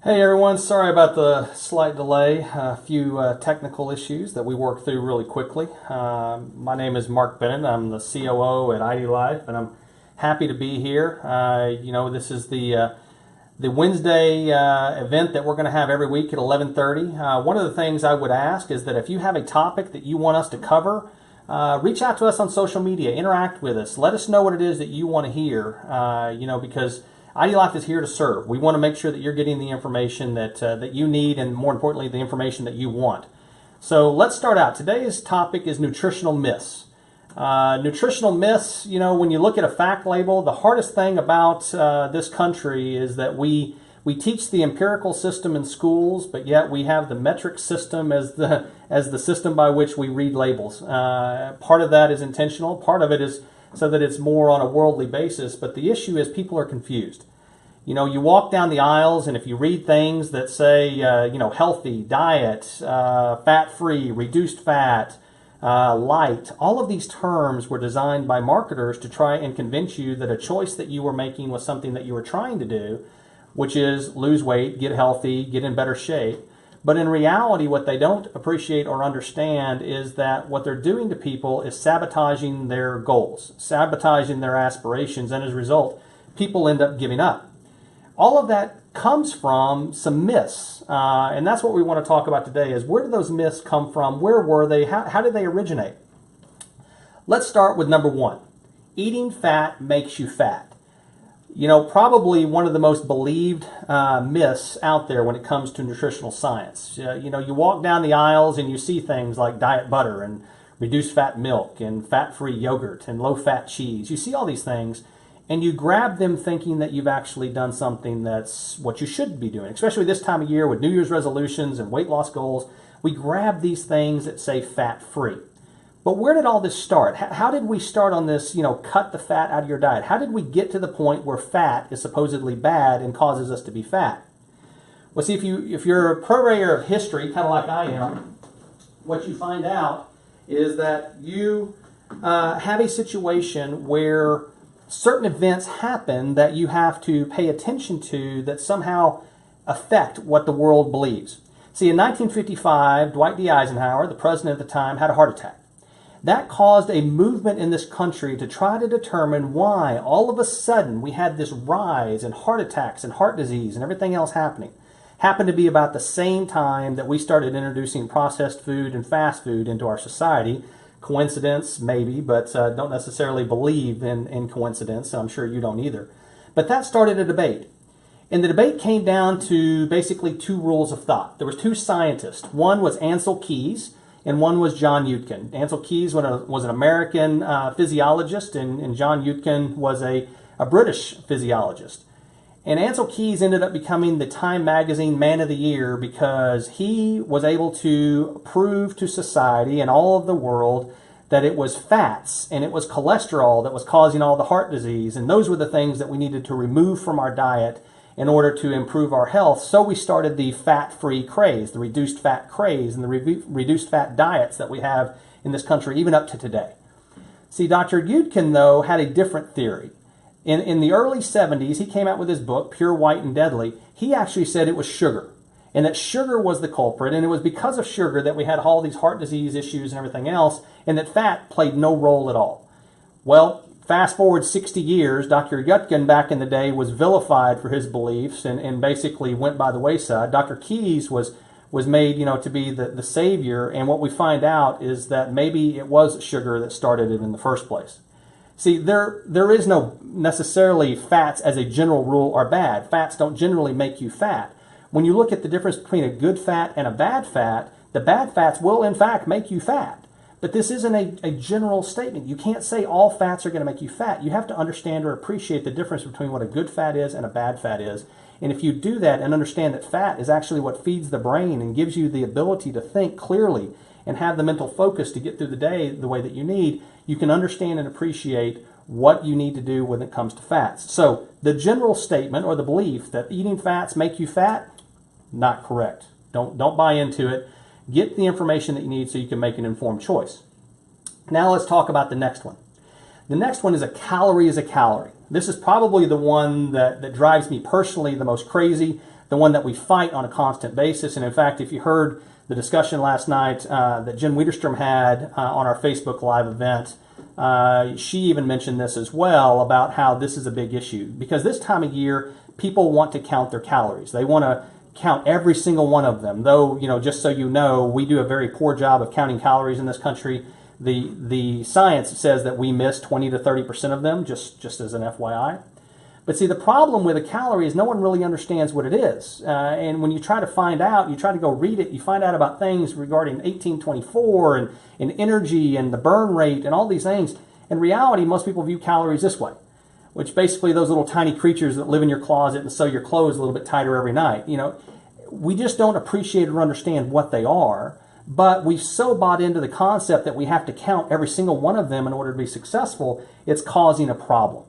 Hey everyone, sorry about the slight delay. A few technical issues that we worked through really quickly. My name is Mark Bennett. I'm the COO at ID Life, and I'm happy to be here. This is the Wednesday event that we're going to have every week at 11:30. One of the things I would ask is that if you have a topic that you want us to cover, reach out to us on social media, interact with us, let us know what it is that you want to hear. Because ID Life is here to serve. We want to make sure that you're getting the information that you need, and more importantly, the information that you want. So let's start out. Today's topic is nutritional myths. Nutritional myths, when you look at a fact label, the hardest thing about this country is that we teach the empirical system in schools, but yet we have the metric system as the system by which we read labels. Part of that is intentional. Part of it is so that it's more on a worldly basis. But the issue is people are confused. You walk down the aisles, and if you read things that say, healthy, diet, fat-free, reduced fat, light, all of these terms were designed by marketers to try and convince you that a choice that you were making was something that you were trying to do, which is lose weight, get healthy, get in better shape. But in reality, what they don't appreciate or understand is that what they're doing to people is sabotaging their goals, sabotaging their aspirations, and as a result, people end up giving up. All of that comes from some myths, and that's what we want to talk about today is where did those myths come from? Where were they? How did they originate? Let's start with number one. Eating fat makes you fat. Probably one of the most believed myths out there when it comes to nutritional science. You walk down the aisles and you see things like diet butter and reduced fat milk and fat-free yogurt and low-fat cheese. You see all these things and you grab them thinking that you've actually done something that's what you should be doing, especially this time of year with New Year's resolutions and weight loss goals. We grab these things that say fat-free. But where did all this start? How did we start on this, cut the fat out of your diet? How did we get to the point where fat is supposedly bad and causes us to be fat? Well, see, if you're a purveyor of history, kind of like I am, what you find out is that you have a situation where certain events happen that you have to pay attention to that somehow affect what the world believes. See, in 1955, Dwight D. Eisenhower, the president at the time, had a heart attack. That caused a movement in this country to try to determine why all of a sudden we had this rise in heart attacks and heart disease and everything else happening. Happened to be about the same time that we started introducing processed food and fast food into our society. Coincidence, maybe, but don't necessarily believe in coincidence, and I'm sure you don't either. But that started a debate. And the debate came down to basically two rules of thought. There was two scientists. One was Ansel Keys, and one was John Yudkin. Ansel Keys was an American physiologist, and John Yudkin was a British physiologist. And Ansel Keys ended up becoming the Time Magazine Man of the Year because he was able to prove to society and all of the world that it was fats and it was cholesterol that was causing all the heart disease, and those were the things that we needed to remove from our diet in order to improve our health. So we started the fat-free craze, the reduced fat craze, and the reduced fat diets that we have in this country, even up to today. See, Dr. Yudkin, though, had a different theory. In the early 70s, he came out with his book, Pure, White, and Deadly. He actually said it was sugar, and that sugar was the culprit, and it was because of sugar that we had all these heart disease issues and everything else, and that fat played no role at all. Well, fast forward 60 years, Dr. Yudkin back in the day was vilified for his beliefs and basically went by the wayside. Dr. Keys was made, to be the savior, and what we find out is that maybe it was sugar that started it in the first place. See, there is no necessarily fats as a general rule are bad. Fats don't generally make you fat. When you look at the difference between a good fat and a bad fat, the bad fats will in fact make you fat. But this isn't a general statement. You can't say all fats are going to make you fat. You have to understand or appreciate the difference between what a good fat is and a bad fat is. And if you do that and understand that fat is actually what feeds the brain and gives you the ability to think clearly and have the mental focus to get through the day the way that you need, you can understand and appreciate what you need to do when it comes to fats. So the general statement or the belief that eating fats make you fat, not correct. Don't buy into it. Get the information that you need so you can make an informed choice. Now let's talk about the next one. The next one is a calorie is a calorie. This is probably the one that drives me personally the most crazy, the one that we fight on a constant basis. And in fact, if you heard the discussion last night that Jen Wiederstrom had on our Facebook Live event, she even mentioned this as well about how this is a big issue. Because this time of year, people want to count their calories. They want to count every single one of them. Though, just so you know, we do a very poor job of counting calories in this country. The science says that we miss 20 to 30% of them, just as an FYI. But see, the problem with a calorie is no one really understands what it is. And when you try to find out, you try to go read it, you find out about things regarding 1824 and energy and the burn rate and all these things. In reality, most people view calories this way, which basically those little tiny creatures that live in your closet and sew your clothes a little bit tighter every night. We just don't appreciate or understand what they are, but we've so bought into the concept that we have to count every single one of them in order to be successful, it's causing a problem.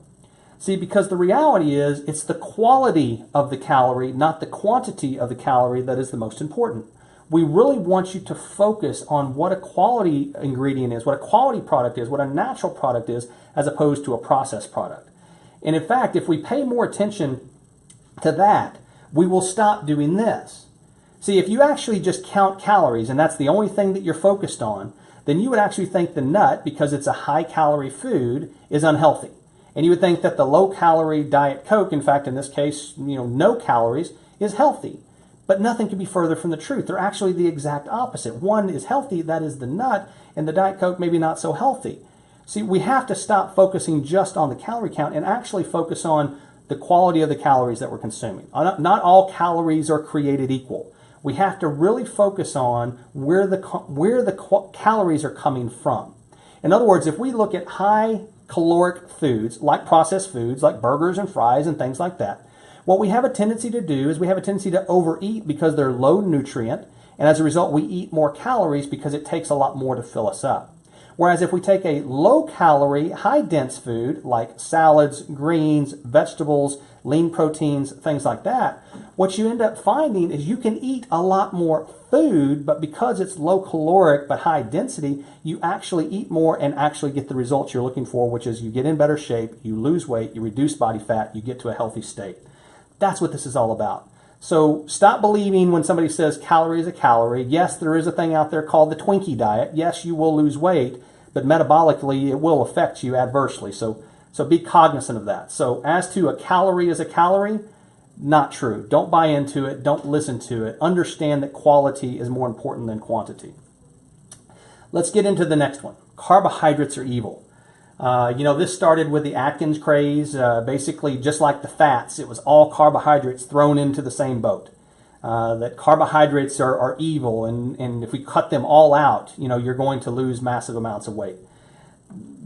See, because the reality is, it's the quality of the calorie, not the quantity of the calorie, that is the most important. We really want you to focus on what a quality ingredient is, what a quality product is, what a natural product is, as opposed to a processed product. And in fact, if we pay more attention to that, we will stop doing this. See, if you actually just count calories, and that's the only thing that you're focused on, then you would actually think the nut, because it's a high-calorie food, is unhealthy. And you would think that the low-calorie Diet Coke, in fact, in this case, no calories, is healthy. But nothing could be further from the truth. They're actually the exact opposite. One is healthy, that is the nut, and the Diet Coke maybe not so healthy. See, we have to stop focusing just on the calorie count and actually focus on the quality of the calories that we're consuming. Not all calories are created equal. We have to really focus on where the calories are coming from. In other words, if we look at high caloric foods, like processed foods, like burgers and fries and things like that, what we have a tendency to do is we have a tendency to overeat because they're low nutrient, and as a result we eat more calories because it takes a lot more to fill us up. Whereas if we take a low-calorie, high-dense food like salads, greens, vegetables, lean proteins, things like that, what you end up finding is you can eat a lot more food, but because it's low-caloric but high-density, you actually eat more and actually get the results you're looking for, which is you get in better shape, you lose weight, you reduce body fat, you get to a healthy state. That's what this is all about. So stop believing when somebody says calorie is a calorie. Yes, there is a thing out there called the Twinkie diet. Yes, you will lose weight, but metabolically it will affect you adversely. So be cognizant of that. So as to a calorie is a calorie, not true. Don't buy into it. Don't listen to it. Understand that quality is more important than quantity. Let's get into the next one. Carbohydrates are evil. This started with the Atkins craze. Basically, just like the fats, it was all carbohydrates thrown into the same boat. That carbohydrates are evil, and if we cut them all out, you're going to lose massive amounts of weight.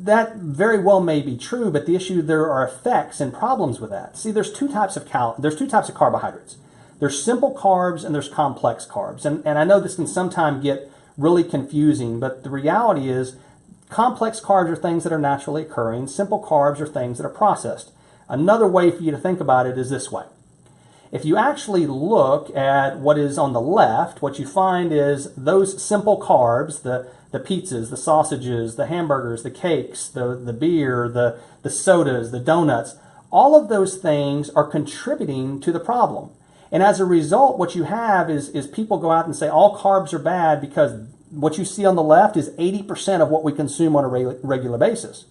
That very well may be true, but the issue, there are effects and problems with that. See, there's two types of carbohydrates. There's simple carbs and there's complex carbs. And I know this can sometimes get really confusing, but the reality is complex carbs are things that are naturally occurring. Simple carbs are things that are processed. Another way for you to think about it is this way. If you actually look at what is on the left, what you find is those simple carbs, the pizzas, the sausages, the hamburgers, the cakes, the beer, the sodas, the donuts, all of those things are contributing to the problem. And as a result, what you have is people go out and say all carbs are bad because what you see on the left is 80% of what we consume on a regular basis.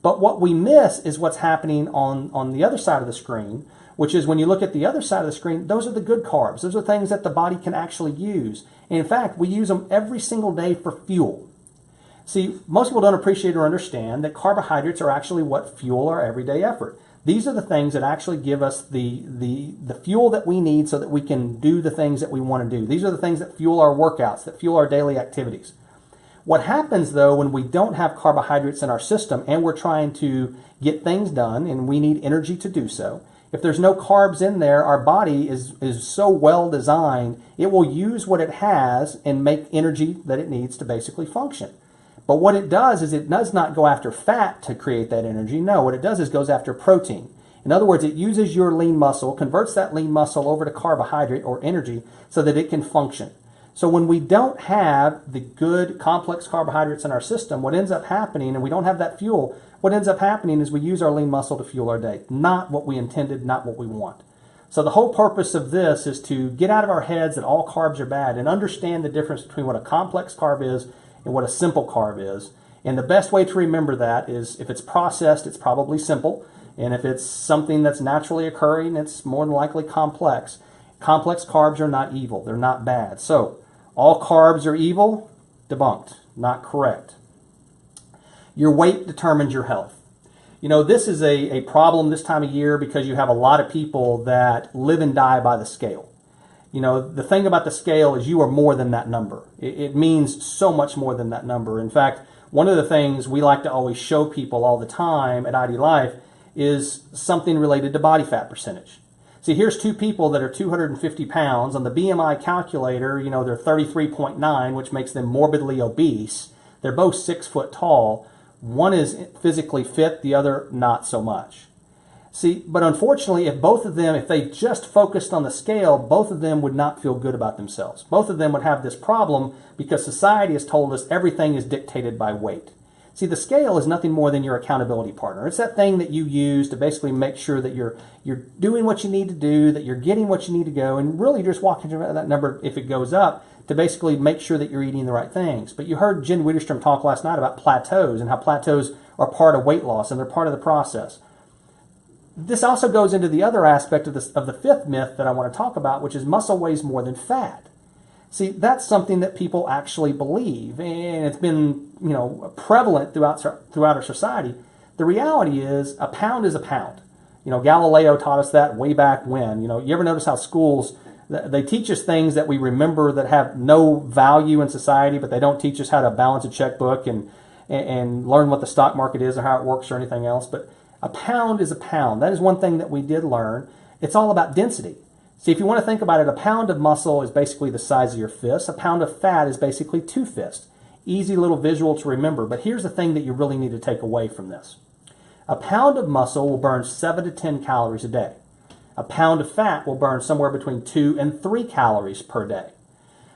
But what we miss is what's happening on the other side of the screen, which is when you look at the other side of the screen, those are the good carbs. Those are things that the body can actually use. And in fact, we use them every single day for fuel. See, most people don't appreciate or understand that carbohydrates are actually what fuel our everyday effort. These are the things that actually give us the fuel that we need so that we can do the things that we want to do. These are the things that fuel our workouts, that fuel our daily activities. What happens, though, when we don't have carbohydrates in our system and we're trying to get things done and we need energy to do so, if there's no carbs in there, our body is so well designed, it will use what it has and make energy that it needs to basically function. But what it does is it does not go after fat to create that energy. No, what it does is goes after protein. In other words, it uses your lean muscle, converts that lean muscle over to carbohydrate or energy so that it can function. So when we don't have the good complex carbohydrates in our system, what ends up happening, and we don't have that fuel, what ends up happening is we use our lean muscle to fuel our day. Not what we intended, not what we want. So the whole purpose of this is to get out of our heads that all carbs are bad and understand the difference between what a complex carb is and what a simple carb is. And the best way to remember that is if it's processed, it's probably simple. And if it's something that's naturally occurring, it's more than likely complex. Complex carbs are not evil. They're not bad. So all carbs are evil? Debunked. Not correct. Your weight determines your health. You know, this is a problem this time of year because you have a lot of people that live and die by the scale. You know, the thing about the scale is you are more than that number. It means so much more than that number. In fact, one of the things we like to always show people all the time at ID Life is something related to body fat percentage. See, here's two people that are 250 pounds. On the BMI calculator, you know, they're 33.9, which makes them morbidly obese. They're both 6 foot tall. One is physically fit, the other not so much. See, but unfortunately, if they just focused on the scale, both of them would not feel good about themselves. Both of them would have this problem because society has told us everything is dictated by weight. See, the scale is nothing more than your accountability partner. It's that thing that you use to basically make sure that you're doing what you need to do, that you're getting what you need to go, and really just walking around that number if it goes up to basically make sure that you're eating the right things. But you heard Jen Widerstrom talk last night about plateaus and how plateaus are part of weight loss and they're part of the process. This also goes into the other aspect of the fifth myth that I want to talk about, which is muscle weighs more than fat. See, that's something that people actually believe, and it's been, you know, prevalent throughout our society. The reality is a pound is a pound. You know, Galileo taught us that way back when. You know, you ever notice how schools, they teach us things that we remember that have no value in society, but they don't teach us how to balance a checkbook and learn what the stock market is or how it works or anything else. But a pound is a pound. That is one thing that we did learn. It's all about density. See, if you want to think about it, a pound of muscle is basically the size of your fist. A pound of fat is basically 2 fists. Easy little visual to remember, but here's the thing that you really need to take away from this. A pound of muscle will burn 7 to 10 calories a day. A pound of fat will burn somewhere between 2 and 3 calories per day.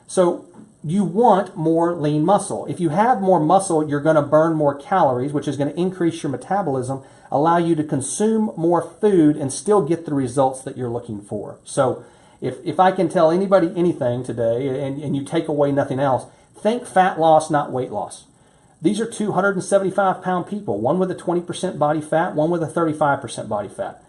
So you want more lean muscle. If you have more muscle, you're going to burn more calories, which is going to increase your metabolism, allow you to consume more food and still get the results that you're looking for. So if I can tell anybody anything today and you take away nothing else, think fat loss, not weight loss. These are 275-pound people, one with a 20% body fat, one with a 35% body fat.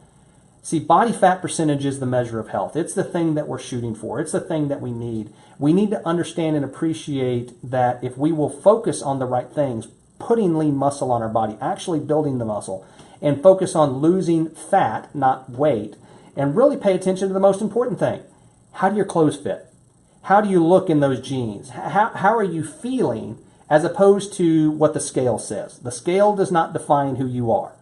See, body fat percentage is the measure of health. It's the thing that we're shooting for. It's the thing that we need. We need to understand and appreciate that if we will focus on the right things, putting lean muscle on our body, actually building the muscle, and focus on losing fat, not weight, and really pay attention to the most important thing. How do your clothes fit? How do you look in those jeans? How are you feeling as opposed to what the scale says? The scale does not define who you are.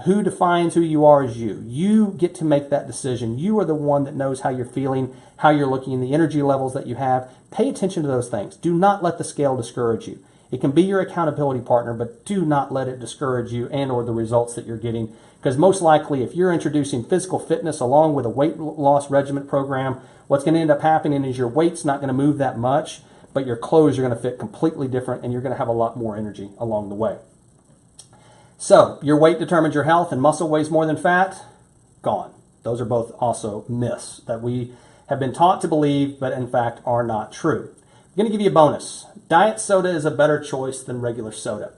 Who defines who you are is you. You get to make that decision. You are the one that knows how you're feeling, how you're looking, the energy levels that you have. Pay attention to those things. Do not let the scale discourage you. It can be your accountability partner, but do not let it discourage you and or the results that you're getting. Because most likely, if you're introducing physical fitness along with a weight loss regimen program, what's going to end up happening is your weight's not going to move that much, but your clothes are going to fit completely different and you're going to have a lot more energy along the way. So, your weight determines your health and muscle weighs more than fat? Gone. Those are both also myths that we have been taught to believe, but in fact are not true. I'm going to give you a bonus. Diet soda is a better choice than regular soda.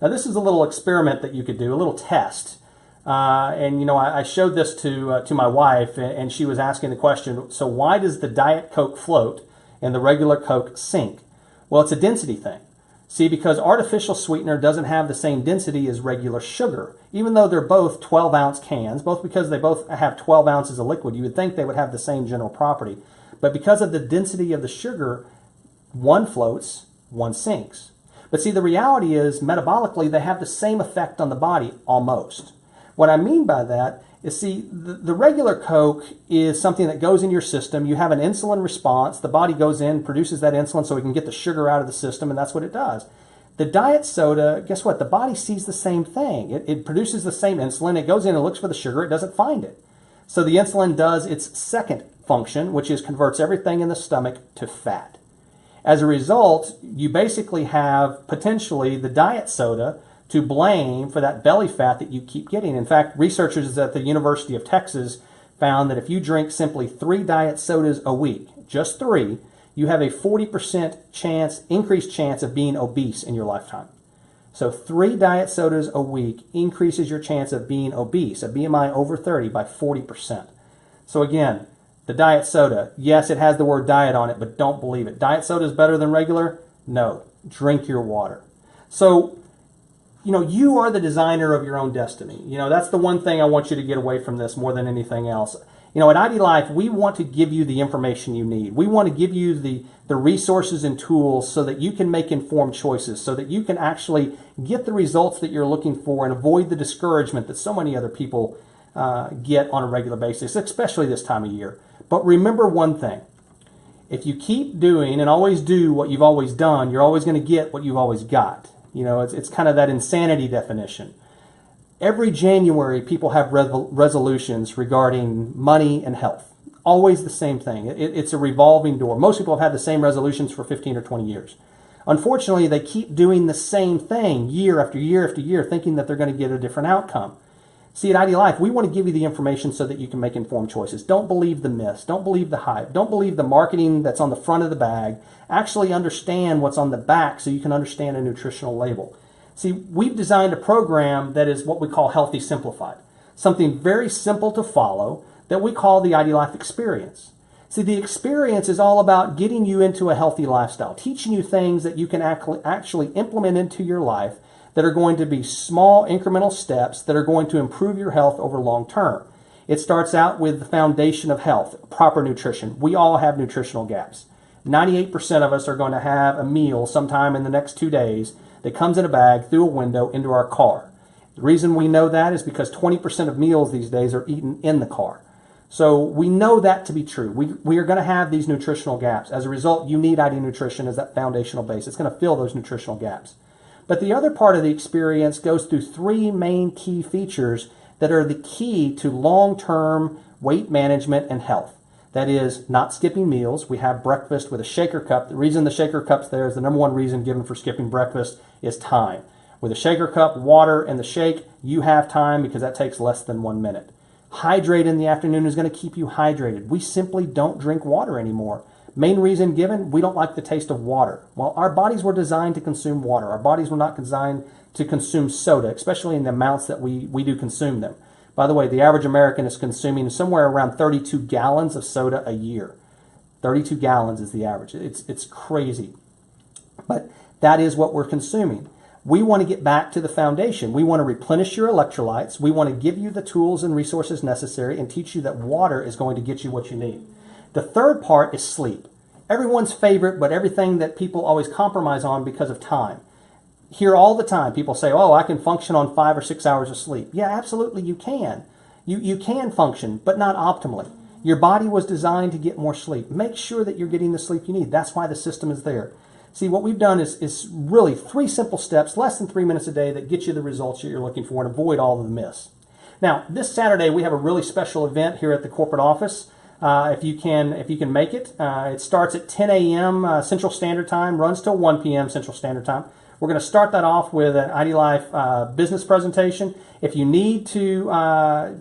Now, this is a little experiment that you could do, a little test. And, you know, I showed this to my wife, and she was asking the question, so why does the Diet Coke float and the regular Coke sink? Well, it's a density thing. See, because artificial sweetener doesn't have the same density as regular sugar. Even though they're both 12-ounce cans, both because they both have 12 ounces of liquid, you would think they would have the same general property. But because of the density of the sugar, one floats, one sinks. But see, the reality is, metabolically, they have the same effect on the body, almost. What I mean by that is, see, the regular Coke is something that goes in your system. You have an insulin response. The body goes in, produces that insulin so it can get the sugar out of the system, and that's what it does. The diet soda, guess what? The body sees the same thing. It produces the same insulin. It goes in and looks for the sugar. It doesn't find it. So the insulin does its second function, which is converts everything in the stomach to fat. As a result, you basically have potentially the diet soda to blame for that belly fat that you keep getting. In fact, researchers at the University of Texas found that if you drink simply 3 diet sodas a week, just 3, you have a 40% increased chance of being obese in your lifetime. So 3 diet sodas a week increases your chance of being obese, a BMI over 30, by 40%. So again, the diet soda, yes, it has the word diet on it, but don't believe it. Diet soda is better than regular? No. Drink your water. So, you are the designer of your own destiny. That's the one thing I want you to get away from this more than anything else. At ID Life, we want to give you the information you need. We want to give you the resources and tools so that you can make informed choices, so that you can actually get the results that you're looking for and avoid the discouragement that so many other people get on a regular basis, especially this time of year. But remember one thing. If you keep doing and always do what you've always done, you're always going to get what you've always got. It's kind of that insanity definition. Every January, people have resolutions regarding money and health. Always the same thing. It's a revolving door. Most people have had the same resolutions for 15 or 20 years. Unfortunately, they keep doing the same thing year after year after year, thinking that they're going to get a different outcome. See, at ID Life, we want to give you the information so that you can make informed choices. Don't believe the myths. Don't believe the hype. Don't believe the marketing that's on the front of the bag. Actually understand what's on the back so you can understand a nutritional label. See, we've designed a program that is what we call Healthy Simplified. Something very simple to follow that we call the ID Life Experience. See, the experience is all about getting you into a healthy lifestyle, teaching you things that you can actually implement into your life that are going to be small incremental steps that are going to improve your health over long term. It starts out with the foundation of health, proper nutrition. We all have nutritional gaps. 98% of us are going to have a meal sometime in the next 2 days that comes in a bag through a window into our car. The reason we know that is because 20% of meals these days are eaten in the car. So we know that to be true. We are going to have these nutritional gaps. As a result, you need ID Nutrition as that foundational base. It's going to fill those nutritional gaps. But the other part of the experience goes through 3 main key features that are the key to long-term weight management and health. That is, not skipping meals. We have breakfast with a shaker cup. The reason the shaker cup's there is the number one reason given for skipping breakfast is time. With a shaker cup, water, and the shake, you have time because that takes less than 1 minute. Hydrate in the afternoon is going to keep you hydrated. We simply don't drink water anymore. Main reason given, we don't like the taste of water. Well, our bodies were designed to consume water. Our bodies were not designed to consume soda, especially in the amounts that we do consume them. By the way, the average American is consuming somewhere around 32 gallons of soda a year. 32 gallons is the average. It's crazy. But that is what we're consuming. We want to get back to the foundation. We want to replenish your electrolytes. We want to give you the tools and resources necessary and teach you that water is going to get you what you need. The third part is sleep. Everyone's favorite, but everything that people always compromise on because of time. Hear all the time people say, oh, I can function on 5 or 6 hours of sleep. Yeah, absolutely you can. You can function, but not optimally. Your body was designed to get more sleep. Make sure that you're getting the sleep you need. That's why the system is there. See, what we've done is really 3 simple steps, less than 3 minutes a day, that get you the results that you're looking for and avoid all of the myths. Now, this Saturday we have a really special event here at the corporate office. If you can make it, it starts at 10 a.m. Central Standard Time, runs till 1 p.m. Central Standard Time. We're going to start that off with an ID Life business presentation. If you need to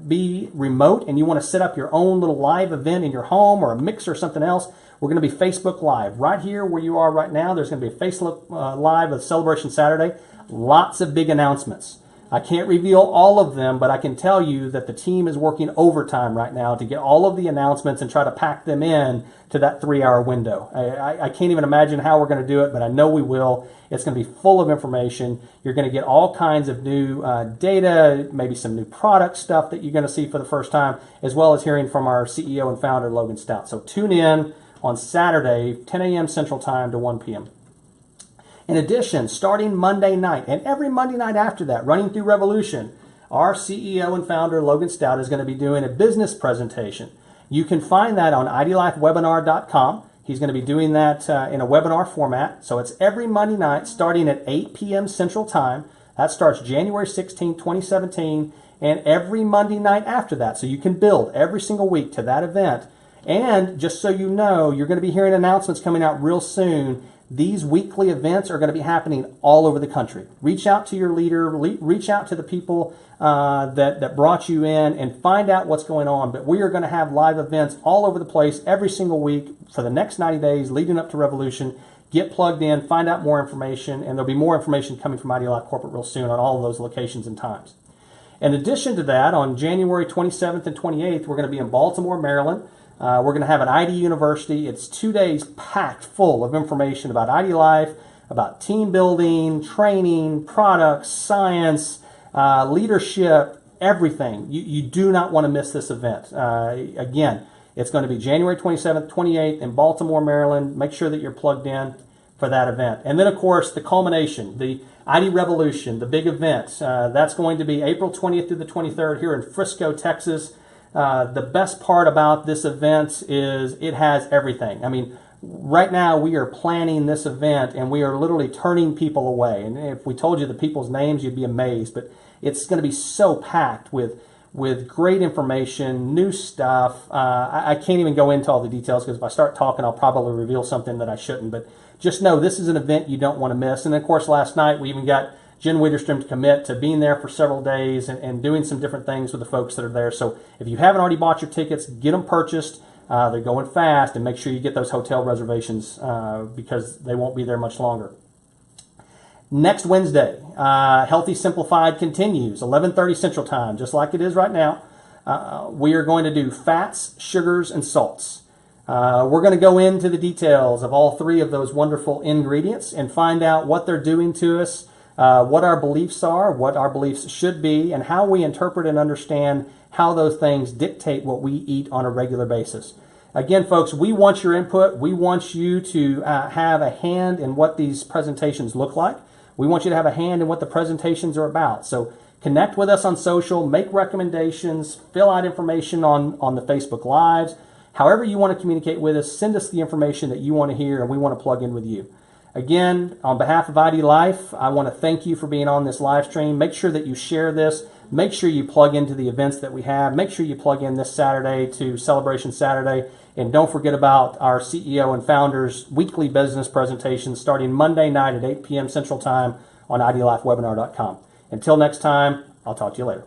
be remote and you want to set up your own little live event in your home or a mix or something else, we're going to be Facebook Live. Right here where you are right now, there's going to be a Facebook Live of Celebration Saturday. Lots of big announcements. I can't reveal all of them, but I can tell you that the team is working overtime right now to get all of the announcements and try to pack them in to that 3-hour window. I can't even imagine how we're going to do it, but I know we will. It's going to be full of information. You're going to get all kinds of new data, maybe some new product stuff that you're going to see for the first time, as well as hearing from our CEO and founder, Logan Stout. So tune in on Saturday, 10 a.m. Central Time to 1 p.m. In addition, starting Monday night and every Monday night after that, running through Revolution, our CEO and founder, Logan Stout, is going to be doing a business presentation. You can find that on idlifewebinar.com. He's going to be doing that in a webinar format. So it's every Monday night starting at 8 p.m. Central Time. That starts January 16, 2017, and every Monday night after that. So you can build every single week to that event. And just so you know, you're going to be hearing announcements coming out real soon These weekly events are going to be happening all over the country. Reach out to your leader, reach out to the people that brought you in, and find out what's going on. But we are going to have live events all over the place every single week for the next 90 days leading up to Revolution. Get plugged in, find out more information, and there'll be more information coming from ID Life Corporate real soon on all of those locations and times. In addition to that, on January 27th and 28th, we're going to be in Baltimore, Maryland. We're going to have an ID University. It's 2 days packed full of information about ID Life, about team building, training, products, science, leadership, everything. You do not want to miss this event. Again, it's going to be January 27th, 28th in Baltimore, Maryland. Make sure that you're plugged in for that event. And then, of course, the culmination, the ID Revolution, the big event. That's going to be April 20th through the 23rd here in Frisco, Texas. The best part about this event is it has everything. I mean, right now we are planning this event and we are literally turning people away. And if we told you the people's names, you'd be amazed. But it's going to be so packed with great information, new stuff. I can't even go into all the details because if I start talking, I'll probably reveal something that I shouldn't. But just know this is an event you don't want to miss. And of course, last night we even got Jen Widerstrom to commit to being there for several days and doing some different things with the folks that are there. So if you haven't already bought your tickets, get them purchased. They're going fast, and make sure you get those hotel reservations because they won't be there much longer. Next Wednesday, Healthy Simplified continues, 11:30 Central Time, just like it is right now. We are going to do fats, sugars, and salts. We're going to go into the details of all three of those wonderful ingredients and find out what they're doing to us, what our beliefs are, what our beliefs should be, and how we interpret and understand how those things dictate what we eat on a regular basis. Again, folks, we want your input. We want you to have a hand in what these presentations look like. We want you to have a hand in what the presentations are about. So connect with us on social, make recommendations, fill out information on the Facebook Lives. However you want to communicate with us, send us the information that you want to hear, and we want to plug in with you. Again, on behalf of ID Life, I want to thank you for being on this live stream. Make sure that you share this. Make sure you plug into the events that we have. Make sure you plug in this Saturday to Celebration Saturday. And don't forget about our CEO and Founders weekly business presentations starting Monday night at 8 p.m. Central Time on IDLifeWebinar.com. Until next time, I'll talk to you later.